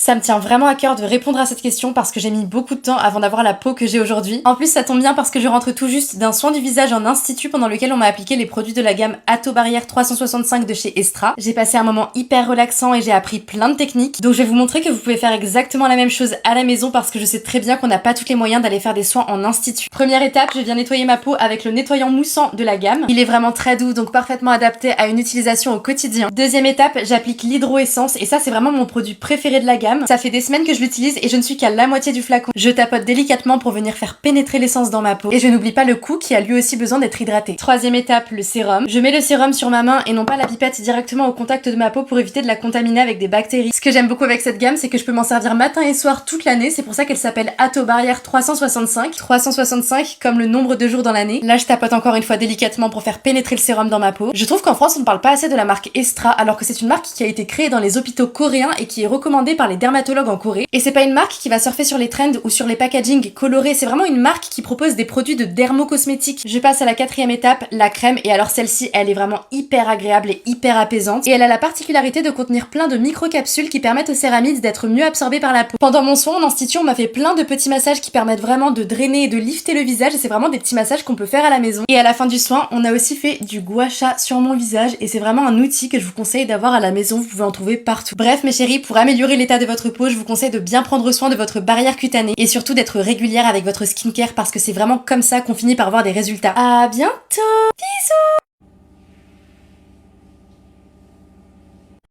Ça me tient vraiment à cœur de répondre à cette question parce que j'ai mis beaucoup de temps avant d'avoir la peau que j'ai aujourd'hui. En plus, ça tombe bien parce que je rentre tout juste d'un soin du visage en institut pendant lequel on m'a appliqué les produits de la gamme Ato Barrière 365 de chez Estra. J'ai passé un moment hyper relaxant et j'ai appris plein de techniques. Donc je vais vous montrer que vous pouvez faire exactement la même chose à la maison parce que je sais très bien qu'on n'a pas tous les moyens d'aller faire des soins en institut. Première étape, je viens nettoyer ma peau avec le nettoyant moussant de la gamme. Il est vraiment très doux, donc parfaitement adapté à une utilisation au quotidien. Deuxième étape, j'applique l'hydroessence et ça c'est vraiment mon produit préféré de la gamme. Ça fait des semaines que je l'utilise et je ne suis qu'à la moitié du flacon. Je tapote délicatement pour venir faire pénétrer l'essence dans ma peau et je n'oublie pas le cou qui a lui aussi besoin d'être hydraté. Troisième étape, le sérum. Je mets le sérum sur ma main et non pas la pipette directement au contact de ma peau pour éviter de la contaminer avec des bactéries. Ce que j'aime beaucoup avec cette gamme, c'est que je peux m'en servir matin et soir toute l'année. C'est pour ça qu'elle s'appelle Ato Barrière 365. 365 comme le nombre de jours dans l'année. Là, je tapote encore une fois délicatement pour faire pénétrer le sérum dans ma peau. Je trouve qu'en France, on ne parle pas assez de la marque Estra alors que c'est une marque qui a été créée dans les hôpitaux coréens et qui est recommandée par les dermatologues en Corée. Et c'est pas une marque qui va surfer sur les trends ou sur les packaging colorés, c'est vraiment une marque qui propose des produits de dermocosmétiques. Je passe à la quatrième étape, la crème, et alors celle-ci, elle est vraiment hyper agréable et hyper apaisante. Et elle a la particularité de contenir plein de micro-capsules qui permettent aux céramides d'être mieux absorbées par la peau. Pendant mon soin en institut, on m'a fait plein de petits massages qui permettent vraiment de drainer et de lifter le visage, et c'est vraiment des petits massages qu'on peut faire à la maison. Et à la fin du soin, on a aussi fait du gua sha sur mon visage, et c'est vraiment un outil que je vous conseille d'avoir à la maison, vous pouvez en trouver partout. Bref mes chéris, pour améliorer l'état de votre peau, je vous conseille de bien prendre soin de votre barrière cutanée et surtout d'être régulière avec votre skincare parce que c'est vraiment comme ça qu'on finit par voir des résultats. À bientôt. Bisous.